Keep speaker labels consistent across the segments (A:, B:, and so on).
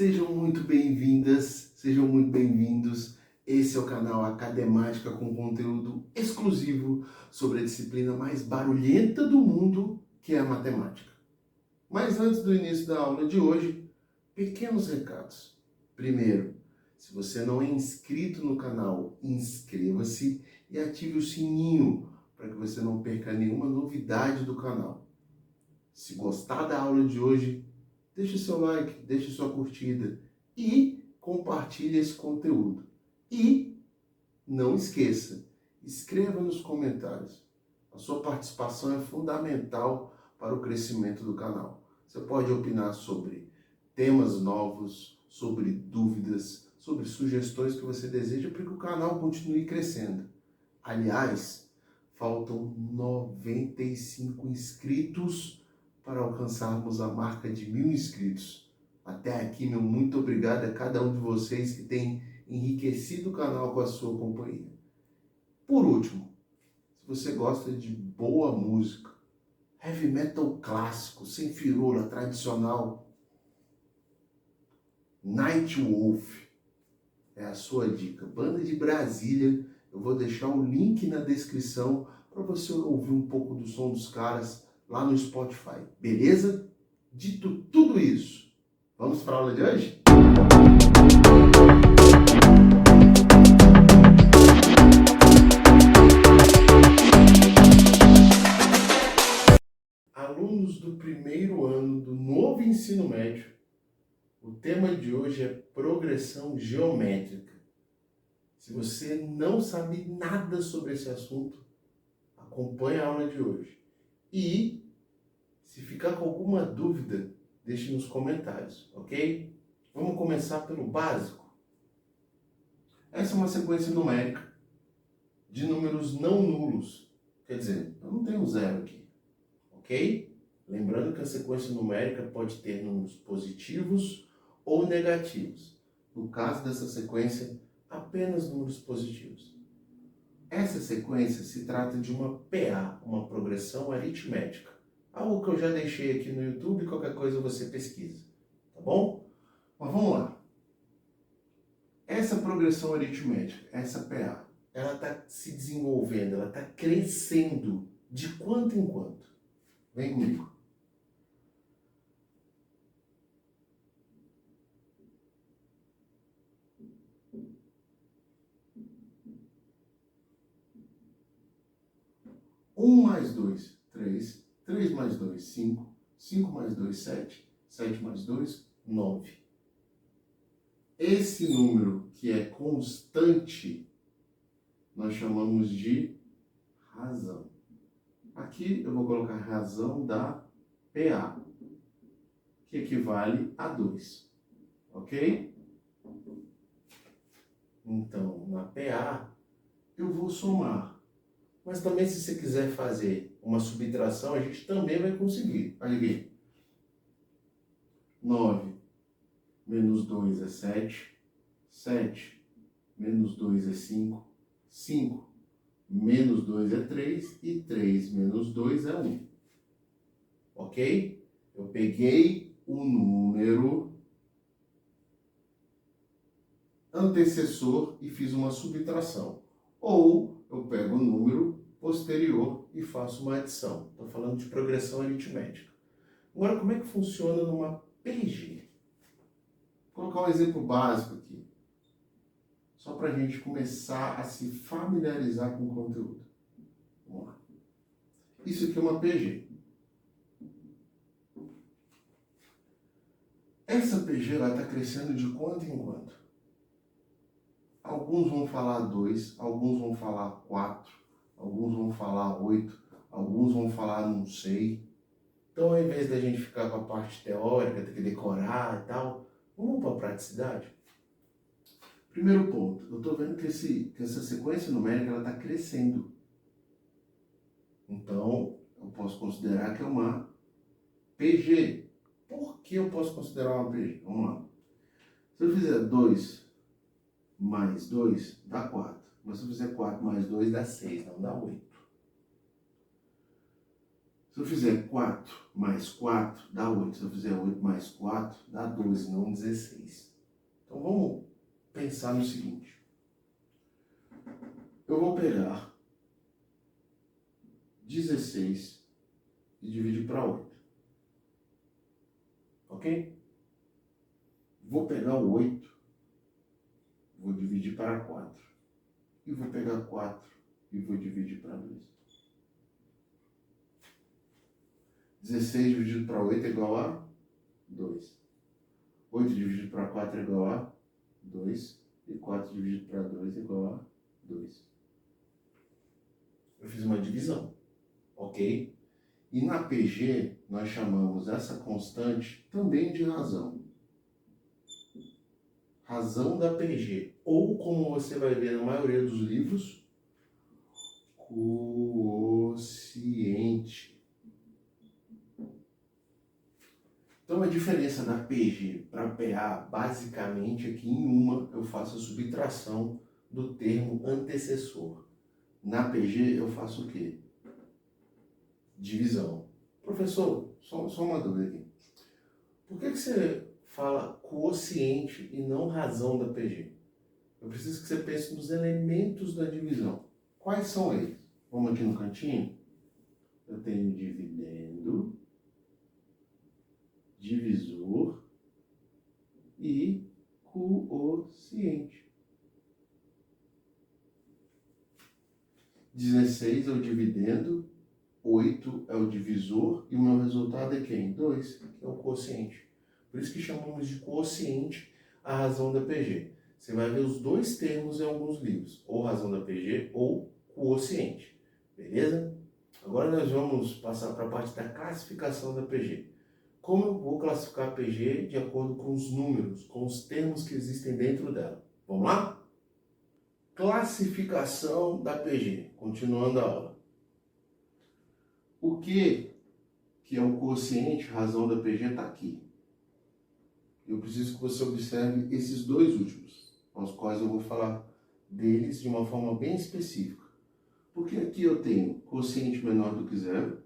A: Sejam muito bem-vindas, sejam muito bem-vindos. Esse é o canal Academática com conteúdo exclusivo sobre a disciplina mais barulhenta do mundo, que é a matemática. Mas antes do início da aula de hoje, pequenos recados. Primeiro, se você não é inscrito no canal, inscreva-se e ative o sininho para que você não perca nenhuma novidade do canal. Se gostar da aula de hoje, deixe seu like, deixe sua curtida e compartilhe esse conteúdo. E não esqueça, escreva nos comentários. A sua participação é fundamental para o crescimento do canal. Você pode opinar sobre temas novos, sobre dúvidas, sobre sugestões que você deseja para que o canal continue crescendo. Aliás, faltam 95 inscritos para alcançarmos a marca de 1000 inscritos. Até aqui, meu muito obrigado a cada um de vocês que tem enriquecido o canal com a sua companhia. Por último, se você gosta de boa música, heavy metal clássico, sem firula, tradicional, Nightwolf é a sua dica. Banda de Brasília, eu vou deixar o link na descrição para você ouvir um pouco do som dos caras lá no Spotify, beleza? Dito tudo isso, vamos para a aula de hoje? Alunos do primeiro ano do novo ensino médio, o tema de hoje é progressão geométrica. Se você não sabe nada sobre esse assunto, acompanhe a aula de hoje. E, se ficar com alguma dúvida, deixe nos comentários, ok? Vamos começar pelo básico. Essa é uma sequência numérica de números não nulos. Quer dizer, eu não tenho zero aqui, ok? Lembrando que a sequência numérica pode ter números positivos ou negativos. No caso dessa sequência, apenas números positivos. Essa sequência se trata de uma PA, uma progressão aritmética. Algo que eu já deixei aqui no YouTube, qualquer coisa você pesquisa, tá bom? Mas vamos lá. Essa progressão aritmética, essa PA, ela está se desenvolvendo, ela está crescendo de quanto em quanto? Vem comigo. Um mais 2, 3. 3 mais 2, 5. 5 mais 2, 7. 7 mais 2, 9. Esse número que é constante, nós chamamos de razão. Aqui eu vou colocar razão da PA, que equivale a 2. Ok? Então, na PA, eu vou somar. Mas também, se você quiser fazer uma subtração, a gente também vai conseguir. Olha aqui. 9 menos 2 é 7. 7 menos 2 é 5. 5 menos 2 é 3. E 3 menos 2 é 1. Ok? Eu peguei o número antecessor e fiz uma subtração. Ou eu pego o número posterior e faço uma adição. Estou falando de progressão aritmética. Agora, como é que funciona numa PG? Vou colocar um exemplo básico aqui, só para a gente começar a se familiarizar com o conteúdo. Vamos lá. Isso aqui é uma PG. Essa PG está crescendo de quanto em quanto? Alguns vão falar 2, alguns vão falar 4, alguns vão falar 8, alguns vão falar não sei. Então, ao invés da gente ficar com a parte teórica, ter que decorar e tal, vamos para a praticidade? Primeiro ponto, eu estou vendo que essa sequência numérica está crescendo. Então, eu posso considerar que é uma PG. Por que eu posso considerar uma PG? Vamos lá. Se eu fizer 2 mais 2, dá 4. Mas se eu fizer 4 mais 2, dá 6, não dá 8. Se eu fizer 4 mais 4, dá 8. Se eu fizer 8 mais 4, dá 12, não 16. Então vamos pensar no seguinte. Eu vou pegar 16 e dividir para 8. Ok? Vou pegar o 8, vou dividir para 4. E vou pegar 4 e vou dividir para 2. 16 dividido para 8 é igual a 2. 8 dividido para 4 é igual a 2. E 4 dividido para 2 é igual a 2. Eu fiz uma divisão, ok? E na PG, nós chamamos essa constante também de razão. Razão da PG. Ou, como você vai ver na maioria dos livros, quociente. Então, a diferença da PG para PA, basicamente, aqui em uma, eu faço a subtração do termo antecessor. Na PG, eu faço o quê? Divisão. Professor, só uma dúvida aqui. Por que você fala quociente e não razão da PG? Eu preciso que você pense nos elementos da divisão. Quais são eles? Vamos aqui no cantinho. Eu tenho dividendo, divisor e quociente. 16 é o dividendo, 8 é o divisor e o meu resultado é quem? 2, que é o quociente. Por isso que chamamos de quociente a razão da PG. Você vai ver os dois termos em alguns livros, ou razão da PG ou quociente. Beleza? Agora nós vamos passar para a parte da classificação da PG. Como eu vou classificar a PG de acordo com os números, com os termos que existem dentro dela? Vamos lá? Classificação da PG. Continuando a aula. O que é o quociente, razão da PG, está aqui. Eu preciso que você observe esses dois últimos, aos quais eu vou falar deles de uma forma bem específica. Porque aqui eu tenho quociente menor do que zero,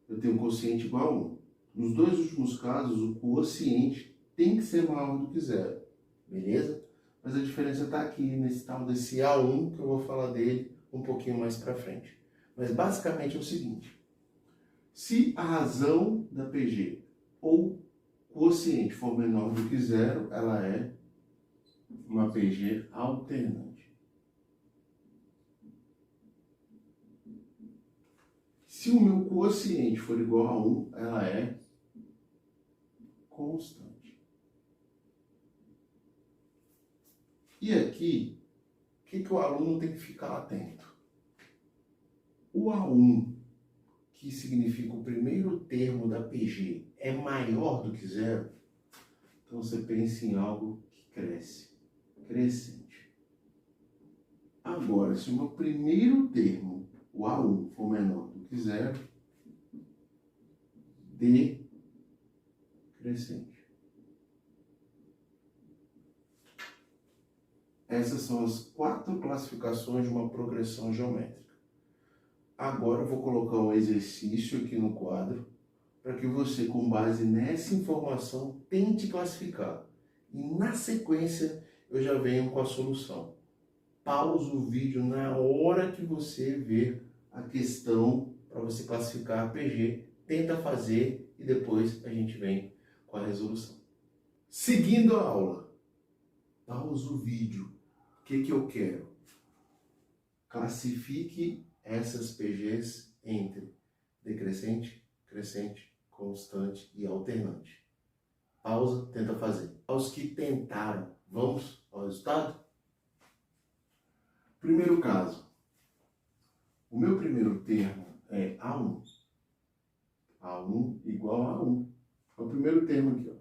A: eu tenho quociente igual a 1. Nos dois últimos casos, o quociente tem que ser maior do que zero, beleza? Mas a diferença está aqui, nesse tal desse A1, que eu vou falar dele um pouquinho mais para frente. Mas basicamente é o seguinte. Se a razão da PG ou quociente for menor do que zero, ela é uma PG alternante. Se o meu quociente for igual a 1, ela é constante. E aqui, o que o aluno tem que ficar atento? O A1, que significa o primeiro termo da PG, é maior do que zero, então você pensa em algo que cresce, crescente. Agora, se o meu primeiro termo, o A1, for menor do que zero, decrescente. Essas são as 4 classificações de uma progressão geométrica. Agora eu vou colocar um exercício aqui no quadro para que você, com base nessa informação, tente classificar. E na sequência eu já venho com a solução. Pausa o vídeo na hora que você ver a questão para você classificar a PG, tenta fazer e depois a gente vem com a resolução. Seguindo a aula, pausa o vídeo. O que eu quero? Classifique essas PGs entre decrescente, crescente, constante e alternante. Pausa, tenta fazer. Aos que tentaram, vamos ao resultado? Primeiro caso. O meu primeiro termo é A1. A1 igual a 1. É o primeiro termo aqui, ó.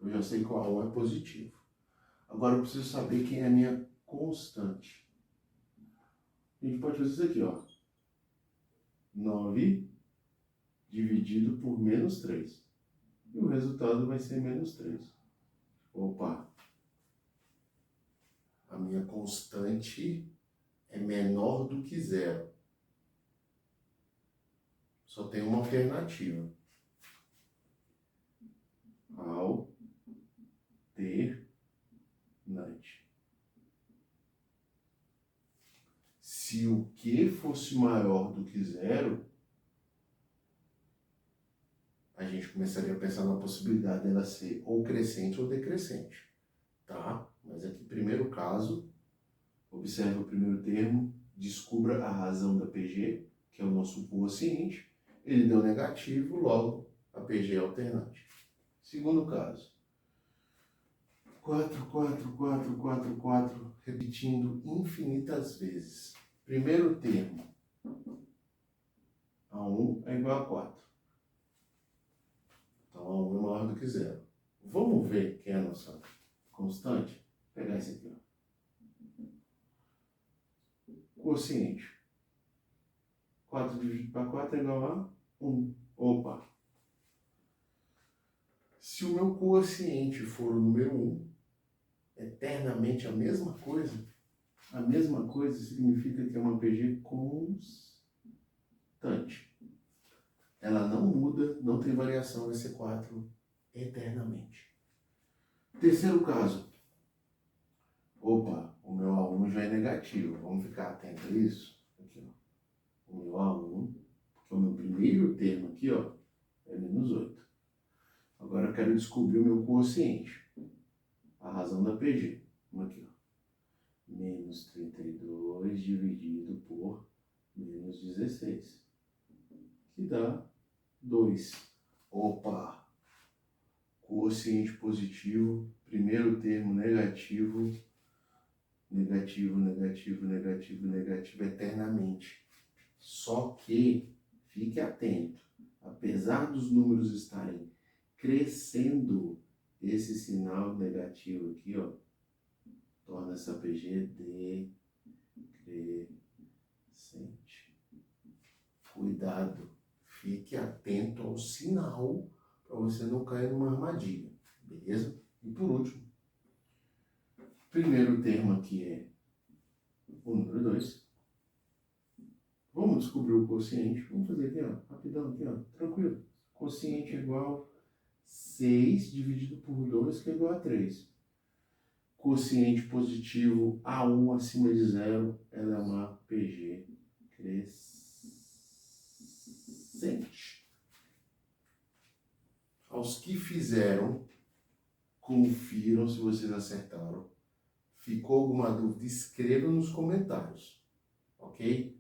A: Eu já sei que o A1 é positivo. Agora eu preciso saber quem é a minha constante. A gente pode fazer isso aqui, ó. 9 dividido por menos 3. E o resultado vai ser menos 3. Opa! A minha constante é menor do que zero. Só tem uma alternativa. Alternante. Se o Q fosse maior do que zero, a gente começaria a pensar na possibilidade dela ser ou crescente ou decrescente, tá? Mas aqui, primeiro caso, observe o primeiro termo, descubra a razão da PG, que é o nosso quociente. Ele deu negativo, logo a PG é alternante. Segundo caso, 4, 4, 4, 4, 4, repetindo infinitas vezes. Primeiro termo, A1 é igual a 4. Então, A1 é maior do que zero. Vamos ver quem é a nossa constante? Vou pegar esse aqui, ó. Quociente. 4 dividido para 4 é igual a 1. Opa! Se o meu quociente for o número 1, eternamente a mesma coisa significa que é uma PG constante. Ela não muda, não tem variação, vai ser 4 eternamente. Terceiro caso. Opa, o meu A1 já é negativo. Vamos ficar atento a isso? Aqui, ó. O meu A1, porque o meu primeiro termo aqui, ó, é menos 8. Agora eu quero descobrir o meu quociente. A razão da PG. Vamos aqui, ó. Menos 32 dividido por menos 16. Que dá 2. Opa! Quociente positivo, primeiro termo negativo, negativo, negativo, negativo, negativo eternamente. Só que, fique atento, apesar dos números estarem crescendo, esse sinal negativo aqui, ó, torna essa PG decrescente. Cuidado, fique atento ao sinal para você não cair numa armadilha, beleza? E por último, primeiro termo aqui é o número 2. Vamos descobrir o quociente. Vamos fazer aqui, ó, rapidão aqui, ó, tranquilo. Quociente é igual a 6 dividido por 2, que é igual a 3. Quociente positivo A1 acima de zero, ela é uma PG crescente. Aos que fizeram, confiram se vocês acertaram. Ficou alguma dúvida? Escreva nos comentários, ok?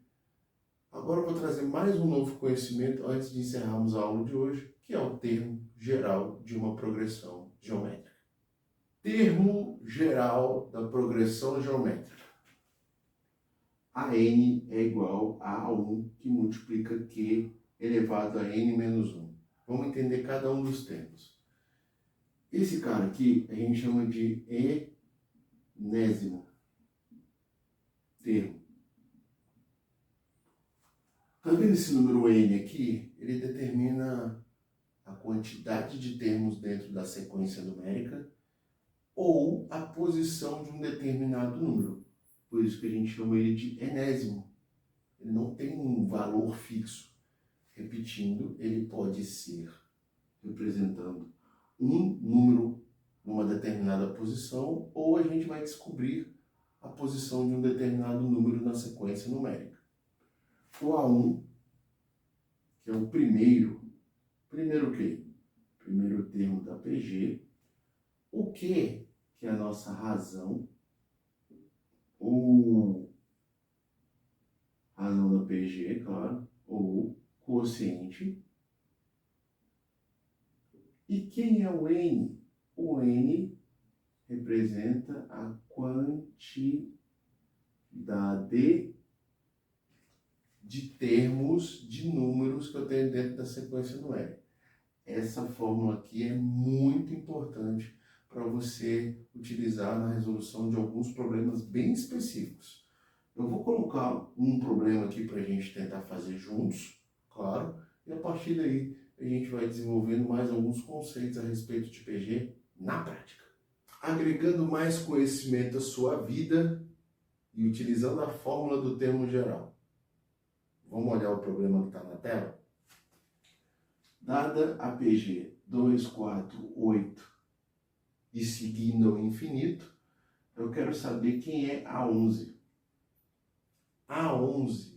A: Agora eu vou trazer mais um novo conhecimento antes de encerrarmos a aula de hoje, que é o termo geral de uma progressão geométrica. Termo geral da progressão geométrica. A n é igual a 1 que multiplica q elevado a n menos 1. Vamos entender cada um dos termos. Esse cara aqui a gente chama de enésimo termo. Tá vendo esse número n aqui? Ele determina a quantidade de termos dentro da sequência numérica ou a posição de um determinado número. Por isso que a gente chama ele de enésimo. Ele não tem um valor fixo. Repetindo, ele pode ser representando um número numa determinada posição, ou a gente vai descobrir a posição de um determinado número na sequência numérica. O A1, que é o primeiro o quê? Primeiro termo da PG. O Q, que é a nossa razão, ou razão da PG, claro, ou quociente. E quem é o N? O N representa a quantidade de termos, de números que eu tenho dentro da sequência numérica. Essa fórmula aqui é muito importante para você utilizar na resolução de alguns problemas bem específicos. Eu vou colocar um problema aqui para a gente tentar fazer juntos, claro, e a partir daí a gente vai desenvolvendo mais alguns conceitos a respeito de PG na prática. Agregando mais conhecimento à sua vida e utilizando a fórmula do termo geral. Vamos olhar o problema que está na tela? Dada a PG 2, 4, 8 e seguindo ao infinito, eu quero saber quem é A11. A11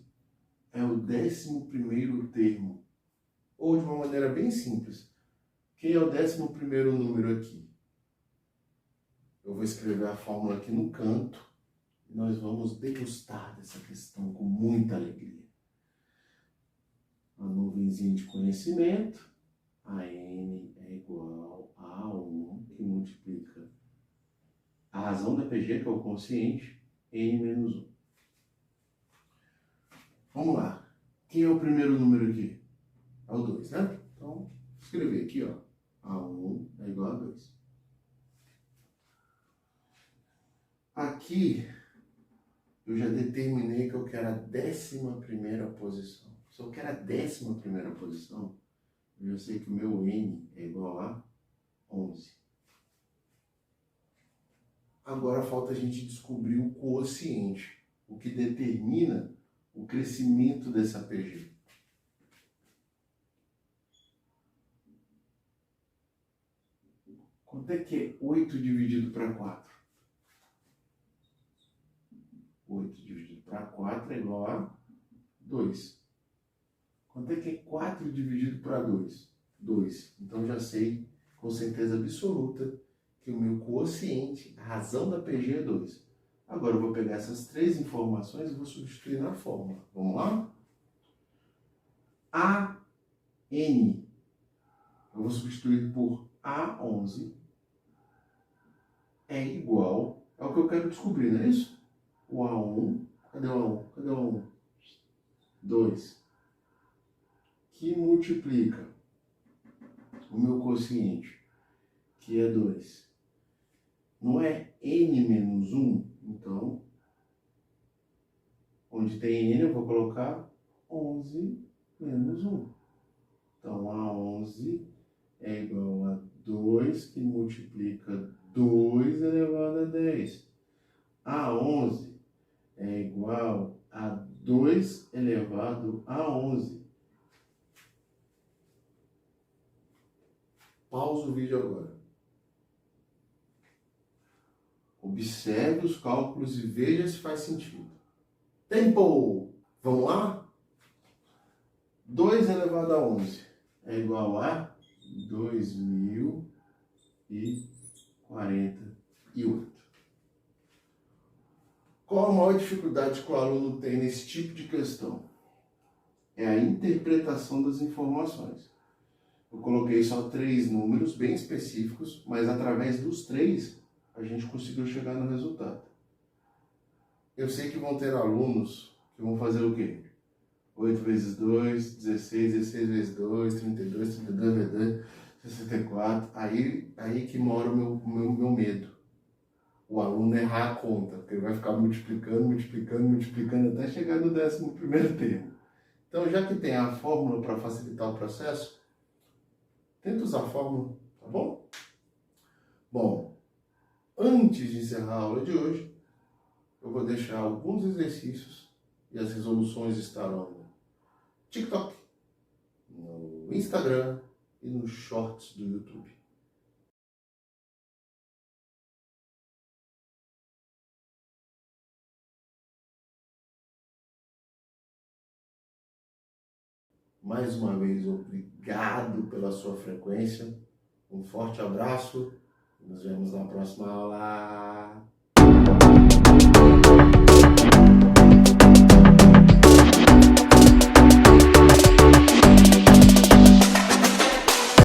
A: é o 11º termo, ou de uma maneira bem simples, quem é o 11º número aqui? Eu vou escrever a fórmula aqui no canto e nós vamos degustar dessa questão com muita alegria. Uma nuvenzinha de conhecimento, a n é igual a 1, que multiplica a razão da PG, que é o quociente, n menos 1. Vamos lá. Quem é o primeiro número aqui? É o 2, né? Então, vou escrever aqui, ó. A1 é igual a 2. Aqui, eu já determinei que eu quero a 11ª posição. Se eu quero a 11ª posição, eu já sei que o meu n é igual a 11. Agora falta a gente descobrir o quociente, o que determina o crescimento dessa PG. Quanto é que é 8 dividido para 4? 8 dividido para 4 é igual a 2. Quanto é que é 4 dividido para 2? 2. Então já sei com certeza absoluta que o meu quociente, a razão da PG é 2. Agora eu vou pegar essas três informações e vou substituir na fórmula. Vamos lá? AN eu vou substituir por A11 é igual ao que eu quero descobrir, não é isso? O A1, cadê o A1? Cadê o A1? 2. Que multiplica o meu quociente, que é 2. Não é n menos 1? Então, onde tem n eu vou colocar 11 menos 1. Então, A11 é igual a 2, que multiplica 2 elevado a 10. A11 é igual a 2 elevado a 11. Pausa o vídeo agora. Observe os cálculos e veja se faz sentido. Tempo! Vamos lá? 2 elevado a 11 é igual a 2048. Qual a maior dificuldade que o aluno tem nesse tipo de questão? É a interpretação das informações. Eu coloquei só 3 números bem específicos, mas através dos 3 a gente conseguiu chegar no resultado. Eu sei que vão ter alunos que vão fazer o quê? 8 vezes 2, 16, 16 vezes 2, 32, 32 vezes 2, 64. Aí que mora o meu medo. O aluno errar a conta, porque ele vai ficar multiplicando até chegar no 11º termo. Então, já que tem a fórmula para facilitar o processo, tenta usar a fórmula, tá bom? Bom, antes de encerrar a aula de hoje, eu vou deixar alguns exercícios e as resoluções estarão no TikTok, no Instagram e nos Shorts do YouTube. Mais uma vez, obrigado pela sua frequência. Um forte abraço. Nos vemos na próxima aula.